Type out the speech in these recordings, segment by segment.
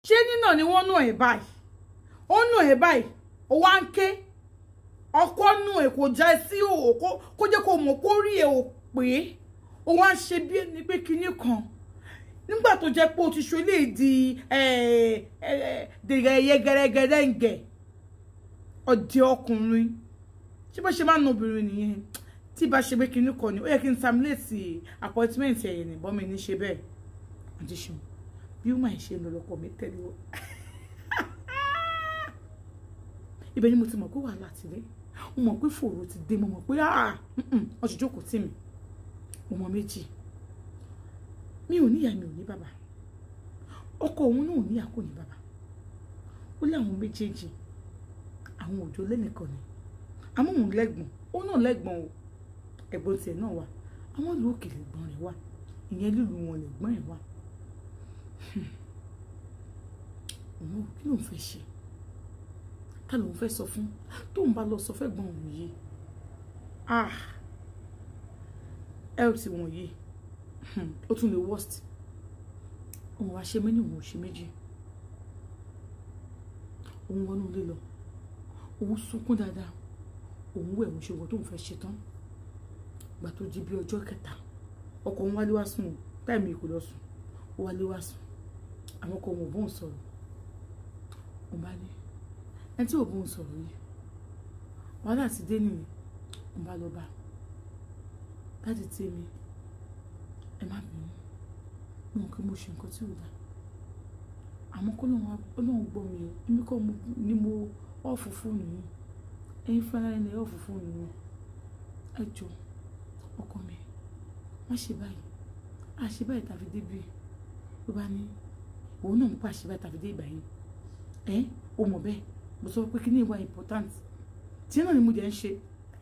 ṣé nínà ni wọ́n nù ẹ̀ báyìí ó nù ẹ̀ báyìí ó wá ń ké ọkọ nù ẹ̀ kò já sí òkó kó jẹ́ kó mọ̀ kó rí ẹ̀ ò pé ó wá ń ṣe bí ẹni pé kinní kan nígbà tó jẹ́ pé ó ti ṣe lè di ẹyẹ gẹ́rẹ́gẹ́rẹ́ ń gẹ̀ ọdẹ ọkùnrin ṣé bá ṣe máa ń nà obìnrin nìyẹn tí bá ṣe pé kinní kan ni ó yẹ kí n terminate appointment ẹ̀yẹ̀ nìbọn mi ní ṣe bẹ́ẹ̀ àti ṣeun bí ó máa ń ṣe lọ lọkọ mi tẹ̀lé o ibẹ̀ ni mo ti mọ̀ pé wàhálà ti dé mo mọ̀ pé fòrò ti dé mo mọ̀ pé wọ́n ti jókòó tì mí mo mọ̀ méjì mi ò níyà mi ò ní bàbá ọkọ òun náà ò níyà kò ní bàbá ó láwọn méjèèjì àwọn òjò lẹ́nìkan ni àmọ́ òun lẹ́gbọ̀n ó náà lẹ́gbọ̀n o ẹ̀gbọ́n tiẹ̀ náà wà àwọn ìlú òkèlè gbọ́n rẹ̀ wà ìyẹn lílu wọn lẹ́gbọ́n ẹ̀ wà òun kí ló ń fẹ́ ṣe ta ló ń fẹ́ sọ fún tóun bá lọ sọ fẹ́ gbọ́n òun yìí health wọn yìí ó tún lè worst òun wá ṣe méjì òun ò ṣe méjì òun wọnú ilé lọ òun sunkún dáadáa òun wẹ̀ òun ṣe wọ́n tóun fẹ́ ṣe tán gbà tó di bí ọjọ́ kẹta ọkọ òun wálé wá sùn táìmì kò lọ sùn ó wálé wá sùn àwọn ọkọ òun ò bóun sọ̀rọ̀ òun bá ní ẹni tí ò bóun sọ̀rọ̀ yìí wàhálà ti dé nìyẹn òun bá lọ bá láti tèmi ẹ má bínú mo kí mo ṣe nǹkan tí ò dá àmọ́ kó lóun gbọ́ mi o èmi kọ́ ni mo ọ̀fù fóònù yìí ẹ̀yin fúnra ẹni ọ̀fù fóònù yìí ẹ jọ ọkọ mi má ṣe báyìí àṣe báyìí tàbí débi ló bá ní òun náà ń pa àṣe báyìí tàbí dé ìgbà yìí o mọ̀ bẹ́ẹ̀ mo sọ pé kí ní ìwà important tí náà ni mo jẹ́ ń ṣe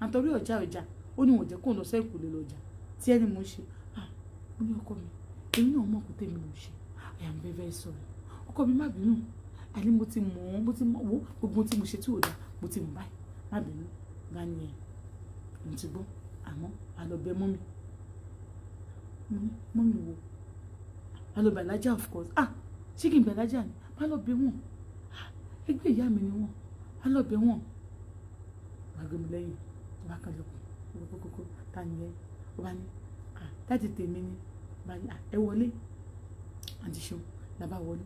àtọ́rí ọjà ó ní wọ́n jẹ́ kó lọ sẹ́ẹ̀kù lè lọ́jà tí ẹni mo ń ṣe mo ní ọkọ mi èmi náà mọ̀ kó tèmi ló ń ṣe I am very very sorry ọkọ mi má bínú àní mo ti mọ̀ wo gbogbo tí mo ṣe tí ò dá mo ti mọ̀ báyìí má bínú bá ní ẹ̀ mo ti gbọ́ àmọ́ àlọ́bẹ mọ́mi mọ́mi wo àlọ́bẹ alájà of course ṣé kí n bẹ alájà ni má lọ bẹ wọn ẹgbẹ́ ìyá mi ni wọn má lọ bẹ wọn wàá gbé mi lẹ́yìn wàá kan lọkùn kókó ta ni ẹ wàá ní láti tèmi ni ẹ wọlé àti ṣeun làbá wọlé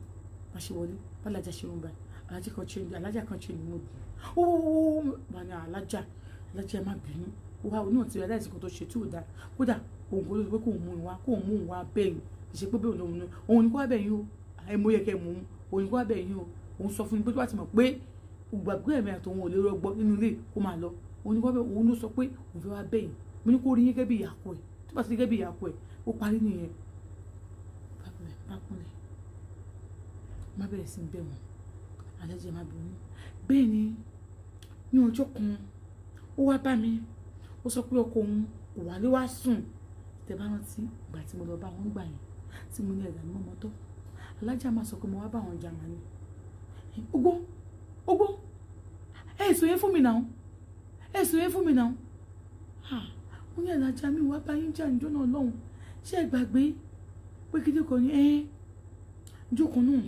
bá ṣe wọlé bá lájà ṣe ń bá alájà kan ṣe ní mo dùn ó bá ní alájà ẹ má bínú wá oní ọ̀tí aláìsí kan tó ṣe tí ò dáa kódà òun kò ló sọ pé kò mú un wá bẹ́ẹ̀ ìṣe pé bẹ́ẹ̀ òun ní kó wá bẹ́ẹ̀ yín o àìmọ̀ yẹ kẹ́ mú un òun ní kó wá bẹ́ẹ̀ yín o òun sọ fún mi pé tó bá ti mọ̀ pé gbàgbé ẹ̀mí àtòun ò lè rọgbọ nínú ilé kó máa lọ òun ní kó wá bẹ́ẹ̀ òun ló sọ pé òun fẹ́ wá bẹ́ẹ̀ yín mo ní kó rí yín gẹ́gẹ́ bí ìyàkọ ẹ̀ tó bá ti gẹ́gẹ́ bí ìyàkọ ẹ̀ ó parí nìyẹn bá kúnlẹ̀ má bẹ̀rẹ̀ sí bẹ̀ wọ́n alájẹ má bínú bẹ́ẹ̀ ni ní ọjọ́ kan ó wá bá mi ó sọ pé ọkọ òun kò wálé wá sùn tẹ bá rántí ìgbà tí mo lọ bá wọn gbà yẹn tí mo ní ẹ̀dá ní mọ́mọ́ tó alájà máa sọ pé mo wá bá wọn jà wọn ni ogbó èso yẹn fún mi náà mo ní alájà mi wá bá yín jà níjọ́ náà lọ́hùn ṣé ẹ gbàgbé pé kíndé kan ní jókòó náà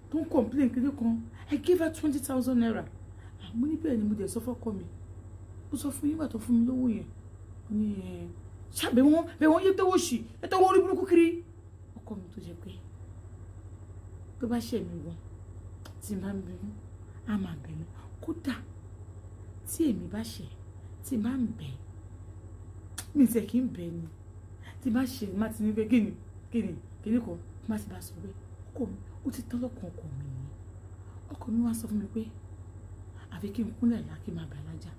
tó ń complain kíndé kan I give her 20,000 naira mo ní bẹ́ẹ̀ ni mo dẹ̀ sọ fọ́kọ mi ó sọ fún yín gbà tó fún mi lówó yẹn ó ní ṣàbẹ̀ wọ́n yé tẹ́wọ́ sí ẹ tẹ́wọ́ orí burúkú kiri ọkọ mi tó jẹ pé tó bá ṣẹ̀ mí wọ́n tí n bá ń bínú á máa bínú kódà tí èmi bá ṣẹ̀ tí n bá ń bẹ̀ mi tẹ̀ kí n bẹ̀ ni tí n bá ṣẹ̀ má ti ní pé kíni kan má ti bá sọ pé ọkọ mi ó ti tán lọ́kàn ọkọ mi nìyẹn ọkọ mi wá sọ fún mi pé àfi kí n kúnlẹ̀ lá kí n máa bẹ̀ alájà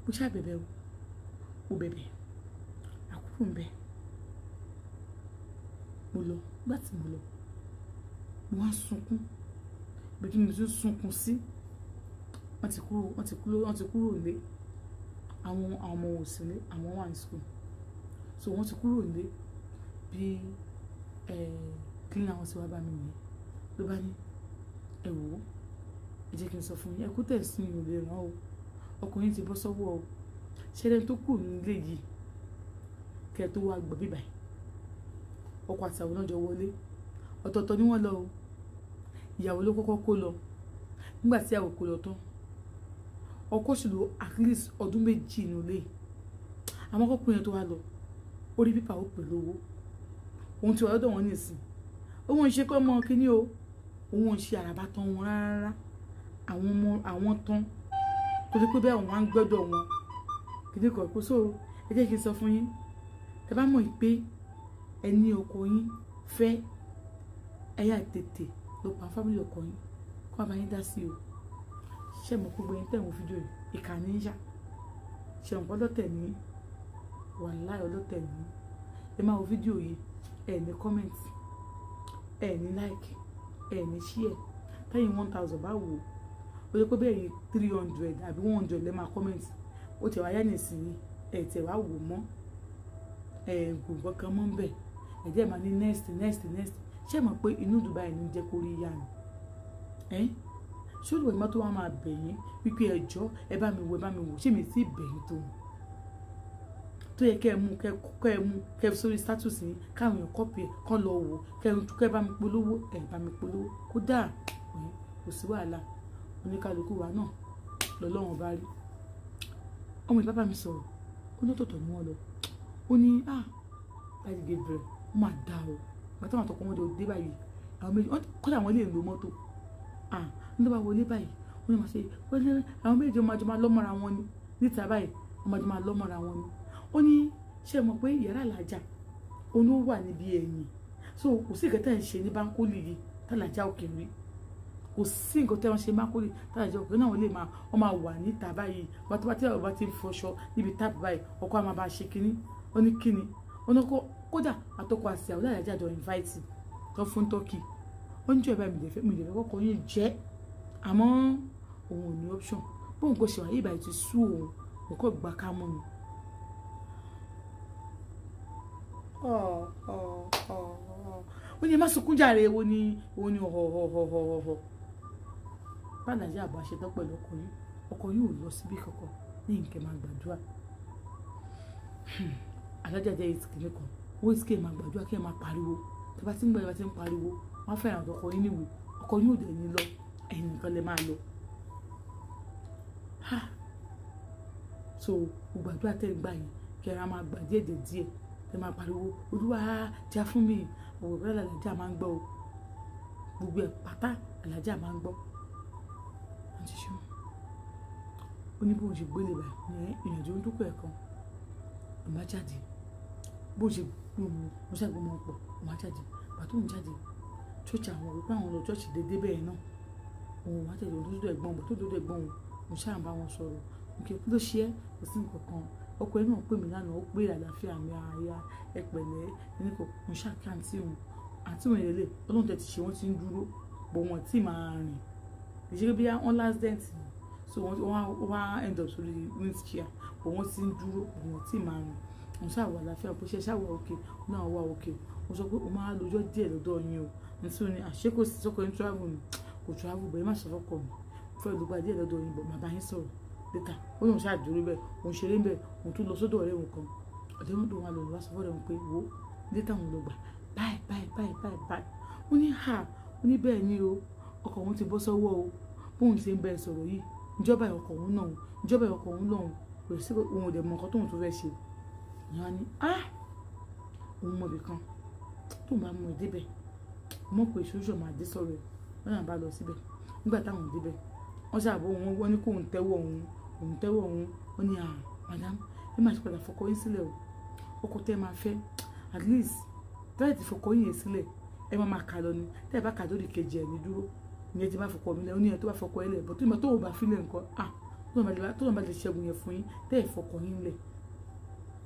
mo ṣáà bẹ̀bẹ̀ o bẹ̀bẹ̀ àkókò ń bẹ mo lọ nígbà tí mo lọ mo wá sunkún bí kí mo tún sunkún sí wọ́n ti kúrò nílé àwọn ọmọ òsínlé àwọn wà ní school so wọ́n ti kúrò nílé bí kí ní àwọn tí wá bá mi nìyẹn ló bá ní ẹ wò ó ẹ jẹ́ kí n sọ fún yín ẹ kú tẹ̀sí mi ò lè ràn o ọkùnrin ti bọ́ sọ́wọ́ o ṣẹlẹ̀ tó kù nílé yìí kẹ́ tó wá gbọ́ bíbá yìí ọkọ àti àwọn náà jọ wọlé ọ̀tọ̀ọ̀tọ̀ ni wọ́n lọ o ìyàwó ló kọ́kọ́ kó lọ nígbà tí ìyàwó kó lọ tán ọkọ sì lò at least ọdún méjì nílé àwọn ọkùnrin yẹn tó wá lọ orí pípa ó pè lówó òun ti wà lọ́dọ̀ wọn nìsín òun ń ṣe kọ́ ọmọ kínní o òun ń ṣe àràbà tán wọn rárá àwọn tán tó ti pé bẹ́ẹ̀ wọn á ń gbọ́dọ̀ wọn kìdí kan kó so ẹ jẹ́ kí n sọ fún yín ẹ bá mọ̀ pé ẹni ọkọ yín fẹ́ ẹ̀yà tètè ló pa fámìlì ọkọ yín kó a bá yín dá sí o ṣe mọ̀ gbogbo yín tẹ̀wọ̀n fídíò yìí ìkànnì ń yá ṣe mọ̀ ọlọ́tẹ̀ ní wàláì ọlọ́tẹ̀ ní ẹ máa wo fídíò yìí ẹ ní kọ́mẹ̀ntì ẹ ní láìkì ẹ ní ṣíẹ̀ tẹ́yìn 1000 bá wò ó yẹ pé bẹ́ẹ̀ yìí 300 àbí 100 lẹ́ máa kọ́mẹ̀ntì ó ti wáyé nísìnyí ẹ tẹ̀ wá wò mọ́ ẹ gbogbo kan mọ́ ń bẹ̀ ẹ jẹ́ máa ní next ṣé mọ̀ pé inú Dubai ní jẹ́ kó rí yá ni ṣé olùwẹ̀ mọ́tò wa máa bẹ̀ yín wípé ẹjọ́ ẹ bá mi wò ṣé mi sì bẹ̀ yín tó yẹ kẹ́ ẹ mú sórí status yín káwọn èèyàn kọ́pì ẹ̀ kán lọ wò kẹ́ ẹ bá mi polówó ẹ̀ bá mi polówó kódà kò sí wàhálà oníkálukú wa náà lọ́lọ́run bá rí ọmọ ìbábà mi sọ̀rọ̀ ó ní tọ̀tọ̀ mú ọ lọ ó ní láti Gabriel ó máa dá o gbàtà àwọn àtọkọ wọn jọ dé báyìí àwọn méjì kọ́dà àwọn lè lo mọ́tò ní tó bá wọlé báyìí wọ́n ní máa ṣe àwọn méjì ọmọ àjọmọ́ lọ́mọ́ra wọn ni níta báyìí ọmọ àjọmọ́ lọ́mọ́ra wọn ni ó ní ṣe mọ̀ pé yàrá àlàjà onú wà níbi ẹ̀yìn so kò sí ìkẹtẹ́ ń ṣe ní báńkólì yìí tàlàjà òkè rí kò sí nǹkan tẹ́ wọ́n ṣe báńkólì tàlàjà òkè náà wọ́n lè máa wà níta báyìí bàtí ọba ti ń fọṣọ níbi táàpù báyìí ọkọ àmà bá ṣe kínní ó ní kínní ó ní kódà àtọkọ àti àwọn àlàjà jọ invite tó fún tọ́kì ó ní jọ ìbá mi lè fẹ́ kọ́kọ́ yín jẹ́ àmọ́ òun ò ní option bóun kò ṣe wà yìí báyìí ti sú òun kò gbà ká mọ́ mi. ó ní ẹ má sunkún jàre wo ni ọ̀họ̀ọ̀họ̀ọ̀họ̀ bá nàìjíríà bá ṣe tán pẹ̀lú ọkọ yìí ò lọ síbí kankan ní nǹkẹ́ máa gbàdúrà alájàjẹ́ ìsìnkì kan owó ìsìnkì máa gbàdúrà kí ẹ máa pariwo tí bá ti ń gbàdúrà tí ń pariwo wọ́n fẹ́ràn ọkọ yín níwò ọkọ yín ò dẹ̀ ní lọ ẹ̀yin nìkan lè máa lọ so gbàdúrà tẹ́ ń gbà yín kí ẹ máa gbà díẹ̀ ẹ máa pariwo olúwa jà fún mi òwò bẹ́ẹ̀ làlájà máa ń gbọ́ o gbogbo ẹ̀ pátá làlájà máa ń gbọ́ wọ́n ti ṣe ó ní bóun ṣe gbélé báyìí ní ìrìnàjò ń dúpọ̀ ẹ̀kan ọmọ jáde bóun ṣe gbóhùn mo ṣàgbọ́n mọ́ pọ̀ ọmọ jáde pàtó òun jáde ṣọ́ọ̀ṣì àwọn òwe pé àwọn lọ ṣọ́ọ̀ṣì dédé bẹ́ẹ̀ náà òun wá tẹ̀lé òun tó dúdú ẹ̀gbọ́n òun tó dúdú ẹ̀gbọ́n òun mo ṣáà ń bá wọn sọ̀rọ̀ nǹkan kí ló ṣe é kò sí nǹkan kan ọkùnrin náà pè mí lánàá ó pé àlàáfíà mi àyà ẹpẹ̀lẹ́ ẹni kò mo ṣáàkì àǹtí òun ìrẹ̀lẹ̀ ọlọ́run tẹ̀ ti ṣe wọ́n ti ń dúró bọ̀ wọ́n tí máa rìn ìṣeré bí wọ́n last dent so wọ́n wá end up sórí wheelchair bọ̀ wọ́n ti ń dúró bọ̀ wọ́n tí máa rìn mo ṣàwọ̀ àlàáfíà bó ṣe ṣàwọ̀ òkè náà wà òkè mo sọ pé o máa lọ́jọ́ díẹ̀ lọ́dọ̀ yín o nítorí ní àṣekò sí sọ́kọ̀ ní travel ni kò travel bẹ́ẹ̀ má ṣe fọ́kọ̀ mi fẹ́ lùgbà díẹ̀ lọ́dọ̀ yín bọ̀ bàbá yín sọ̀rọ̀ dẹ́ta ó lóun ṣàdúró bẹ́ẹ̀ òun ṣeré bẹ́ẹ̀ òun tún lọ sódò ọ̀rẹ́ òun kan ọ̀dẹ́ wọn tó wà lọ́wọ́ wá sọ fọ́dọ̀ wọn pé wo dẹ́ta òun lọ gbà báyìí ó ní ó ní bẹ́ẹ̀ ni o ọkọ̀ òun ti bọ́ sọ́wọ́ o bóun ṣe ń bẹ́ẹ̀ sọ̀rọ̀ yìí ìjọba ọkọ̀ òun náà ìjọba ọkọ̀ òun lọ́hùn kò sí òun ò dẹ̀ mọ nǹkan tóun tó fẹ́ ṣe ìyá ni òun mọ̀ bìkan tóun bá mú ẹ débẹ̀ mọ̀ pé ìṣòṣò máa dé sọ̀rọ̀ ẹ̀ wọ́n náà bá lọ síbẹ̀ nígbà táwọn débẹ̀ wọ́n ṣàbọ̀ wọ́n ní kóun tẹ́wọ́ òun wọ́n ní madam ẹ máa ṣe padà fọkọ yín sílẹ̀ o ọkọ tẹ́ máa fẹ́ at least tẹ́lẹ̀ ti fọkọ yín yẹn sílẹ̀ ẹ máa kà lọ ni tẹ́ ẹ bá kà lórí kejì ẹ̀ ní dúró ìyẹn ti bá fọkọ mi lẹ̀ ó ní ẹ tó bá fọkọ ẹ lẹ̀ bọ́ tó ìmọ̀ tó ò bá fi lẹ̀ nǹkan tó náà bá lè ṣẹ́gun yẹn fún yín tẹ́ ẹ fọkọ yín lẹ̀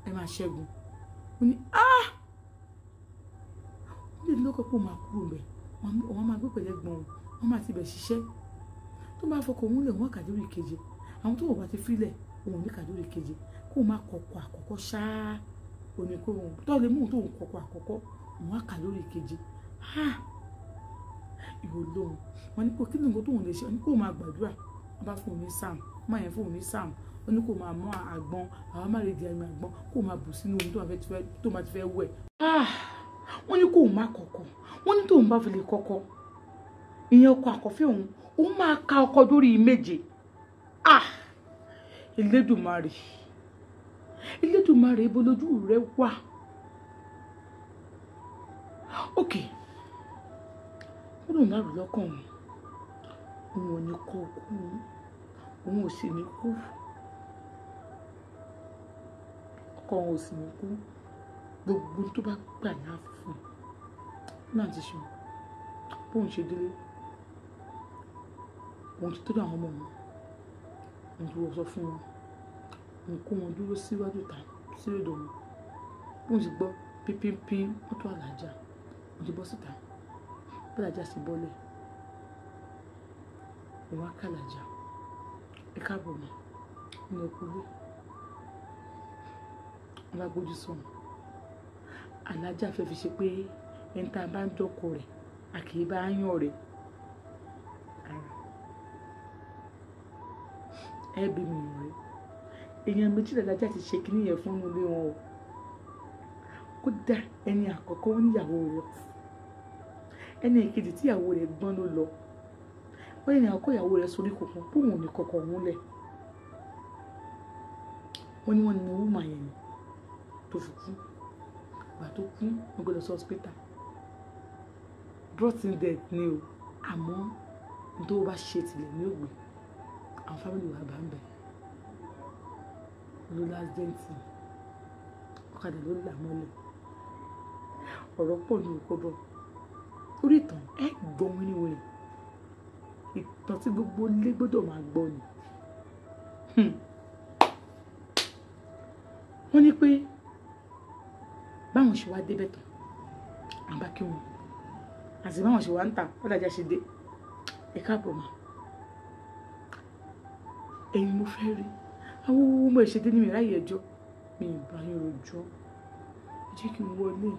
ẹ máa ṣẹ́gun ó ní ó lè lọ́kọ̀ pé ó máa kúrò bẹ̀ wọ́n máa gbé pẹ̀lẹ́ gbọ̀n wọ́n máa ti bẹ̀ ṣiṣẹ́ tó bá fọkọ òun lẹ̀ wọ́n kà lórí kejì àwọn tó wọ́n bá ti fílẹ̀ òun ní kà lórí kejì kó má kọ̀kọ̀ àkọ́kọ́ ṣáá òní kó òun tó lè mú tó ń kọ̀kọ̀ àkọ́kọ́ òun á kà lórí kejì ìwò lóhun wọn ní kó kí ni nǹkan tóun lè ṣe wọn ní kó máa gbàdúrà wọn bá fún òun ní sam máa yẹn fún òun ní sam ó ní kó máa mú àgbọn àwọn má lè di ẹ̀mí àgbọn kó máa bù sínú omi tó máa ti fẹ́ wẹ̀. wọ́n ní kó má kọ̀kọ̀ wọ́n ní tóun bá fi lè kọ́kọ́ ìyẹn ọkọ àkọ́fẹ́ òun máa ka ọkọ dórí 7. Elédùmarè ibo lójú rẹ wà. ok ó lóun bá rí lọ́kàn òun ò ní kọ́ kú òun ò sì ní kú ọkọ òun ò sì ní kú gbogbo tó bá gbà ní àfún náà ti ṣe bóun ṣe délé òun ti tọ́jú àwọn ọmọ òun tó wọ́n sọ fún wọn òun kó wọn dúró síwájú ta sírédò wọn bóun sì gbọ́ pínpín mọ́tò alájà òun ti bọ́ síta bọ́lájà sì bọ́lẹ̀ òun á kàlàjà ẹ káàbọ̀ mọ́ ní ẹkúlé wọn bá gbójú sọ̀rọ̀ alájà fẹ́ fi ṣe pé ẹni tá a bá ń dọ́kọ rẹ̀ a kì í bá a yàn rẹ̀ ẹ bí mi rẹ̀ èèyàn méjìlá alájà ti ṣe kíní yẹn fún ilé wọn o kódà ẹni àkọ́kọ́ wọn níyàwó rẹ̀ ẹni èkejì tíyàwó rẹ̀ gbọ́n ló lọ wọ́n ní àkọ́kọ́ ìyàwó rẹ̀ sórí kòkó bóun ò ní kọ̀kọ̀ òun lẹ̀ wọ́n ní wọ́n ní owó màá yẹn tó fi kú ìgbà tó kú wọ́n gbé lọ sí hospital brought in dead ni o àmọ́ nítorí wọ́n bá ṣe tilẹ̀ ní ògbé àwọn fámìlì wa bá ń bẹ̀ ló lásìdẹ́ǹtì ọ̀kadà ló là mọ́lẹ̀ ọ̀rọ̀ pọ̀ ní òkọ́bọ̀ orí ìtàn ẹ gbọ́ wíníwíní ìtàn tí gbogbo ilé gbọ́dọ̀ máa gbọ́ ni wọ́n ní pé báwọn ṣe wá débẹ̀ tán àbá kí wọn àti báwọn ṣe wá ń tà ọ̀dàjà ṣe dé ẹ̀ka àbọ̀ mà ẹ̀yin mo fẹ́ rí àwọn ọmọ ìṣèdè ní mi ráyè ẹjọ́ mi ìbá yín rojọ́ jẹ́ kí n wọlé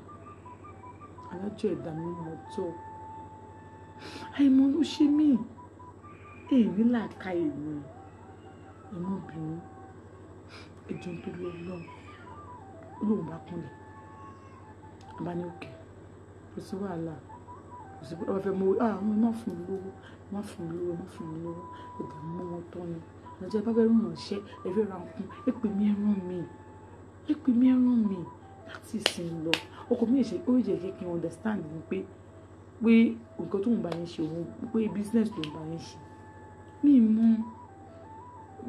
alájọ ẹ̀dá mi mọ̀ tọ́ àìmọ̀ ló ṣe mí èyí làákà èmi ẹ̀mọ́bìnrin ẹjọ́ tó lọ lọ́wọ́ olóhùn bá kúnlẹ̀ bá ní òkè kò sí wàhálà kò sí ọba fẹ́ mọ àwọn má fún mi lówó má fún mi lówó má fún mi lówó ẹ̀dá mọ́ wọn tọ́ ni ọjọ́ bá bẹ́ẹ̀ ránṣẹ́ ẹ̀fẹ́ ra nǹkan èpè mi ẹ̀ràn mi láti ìsìn lọ ọkọ mi ṣe ó jẹ́ kí n understand ni pé nǹkan tó ń bá yẹn ṣe òun pé business tó ń bá yẹn ṣe mi mú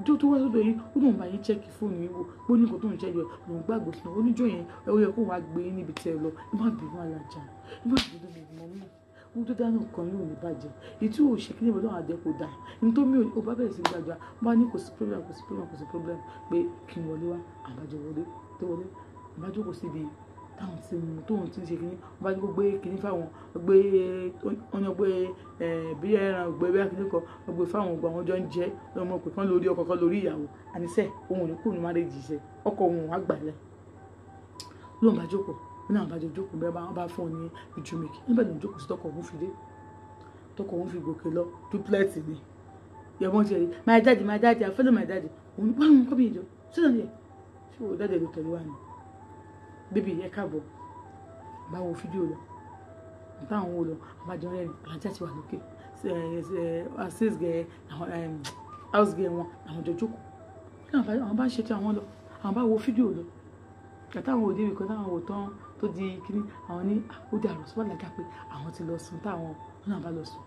jó tó wá sọ́dọ̀ yìí ó lóun bá yín chẹ́ẹ̀kì fóònù yìí wò bó ní nǹkan tó ń ṣẹ́yọ lòun gbàgbọ́ sínú oníjọ́ yẹn ẹ ó yẹ kó wàá gbé níbi tẹ́ ẹ lọ ẹ má bínú alájà ẹ má bínú mi mọ́ mọ́ owó tó dáná kan yóò ní bàjẹ́ èyí tí ò ṣe kí ní ìbọn náà àjẹ́ kò dáa ní tó mi ò bá bẹ̀rẹ̀ sí gbàdúrà bá ní kò sí problem pé kí n wọlé wá àbájọ wọlé tó wọlé àbájọ kò síbi táwọn ti mú tóun ti ń ṣe kíní wọn bá ní kó gbé kíní fáwọn gbé ọyàn gbé bí ẹran gbé bí akíní kan gbé fáwọn ọgbà wọn jọ ń jẹ ọmọ pé kán lórí ọkọ kan lórí ìyàwó àníṣe òun ò ní kúrò ní márèjì iṣẹ ọkọ òun wà gbàlẹ lóun bá jókòó nínú àwọn àbájọ jókòó bẹ́ẹ̀ wọn bá fún ọ ní ìjùmìkì níbẹ̀ ló ń jókòó sí tọkọ òun fi dé tọkọ òun fi gòkè lọ dúpẹ́ẹ̀tì ni yẹmọ jẹ rí my daddy I follow my daddy òun bá wọn kọ́ bí ìjọ sílẹ̀ ní ẹ̀ ṣé o dáadé ló tẹ̀lé wá ni bébì ẹ káàbọ̀ bá wo fídíò lọ táwọn wo lọ àbájọ rẹ alájà ti wà lókè sales girl house girl wọn àwọn jọ jókòó àwọn bá ń ṣe tí àwọn lọ àwọn bá wo fídíò lọ kàtàwọn òde ìkọ́ táwọn wò tán tó di kíní àwọn ní ó dé àròsọ wà lága pé àwọn ti lọ sùn táwọn wọn náà bá lọ sùn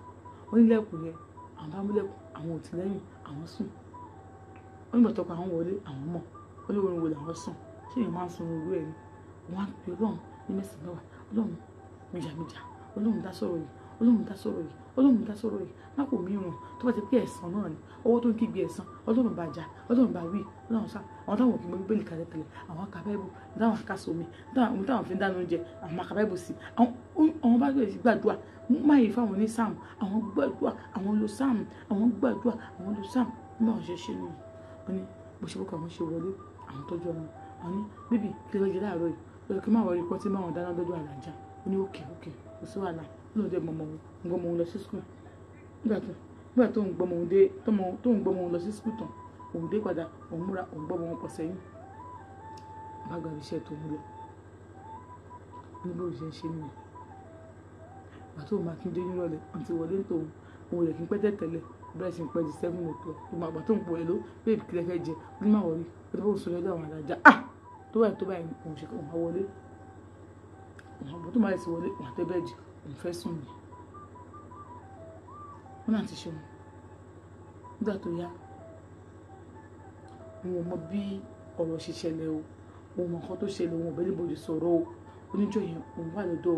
wọn nílẹ̀kùn yẹn àwọn bá múlẹ̀kùn àwọn ò tí lẹ́yìn àwọn sùn wọn nígbà tọkọ àwọn wọlé àwọn mọ̀ wọn ní orin wo làwọn sùn ṣé èèyàn máa ń sun irú ẹ̀ ni wọn á pè Ọlọ́run ní mẹ́sàn-án mẹ́wàá Ọlọ́run méjàméjà Ọlọ́run dá sọ̀rọ̀ yìí má kò mìíràn tó bá ti pé ẹ̀san náà ni ọwọ́ tó ń kígbe ẹ̀san Ọlọ́run bá jà Ọlọ́run bá wí Ọlọ́run sá àwọn táwọn kì í mọ bíbélì kalẹ̀ tẹ̀lẹ̀ àwọn akabẹ́bù táwọn akásómi táwọn fi ń dáná oúnjẹ àwọn akabẹ́bù sí àwọn bá gbé gbàdúrà máyì fáwọn ní sáàmù àwọn gbàdúrà àwọn lo sáàmù àwọn gbàdúrà àwọn lo sáàmù bí wọn ṣe ṣe nù wọn ni bó ṣe kókò àwọn ṣe wọlé àwọn tọ́jú ọmọ àwọn ní bíbí kí ló jẹ láàárọ̀ yìí kí má wọlé pọ́ tí máwọn dáná lọ́jọ́ àlàjá ó ní òkè kò sí wàhálà ó lóde mọ̀mọ́ òun lọ sí skul nígbà tó ń gbọ́mọ òun lọ sí skul tán òun dé padà òun múra òun gbọ́ wọn pọ̀ sẹ́yìn bá gba iṣẹ́ tó ń lọ níbo ìṣe ń ṣe nìyẹn àti òun máa kí n dé nírọ̀lẹ́ àti wọlé ń tòun òun rẹ̀ kí n pẹ́ tẹ̀tẹ̀lẹ̀ bẹ́ẹ̀ sì ń pẹ́ di 7 o'clock ìgbà àgbà tó ń pọ̀ ẹ̀ ló bẹ́ẹ̀ kílẹ̀ fẹ́ jẹ ní máa wọlé ó ti bọ́ sọ lọ́jọ́ àwọn adájá tó báyìí òun ṣe òun á wọlé òun àbọ̀ tó máa sì wọlé òun àtẹ́ bẹ́ẹ̀dì òun fẹ́ sùn ni wọn náà ti ṣe wọn nígbà tó yá òun ò mọ bí ọ̀rọ̀ ṣe ṣẹlẹ̀ o òun mọ nǹkan tó ṣẹlẹ̀ òun ò bẹ́ẹ̀ níbo lè sọ̀rọ̀ o oníjọ́ yẹn òun wà lọ́dọ̀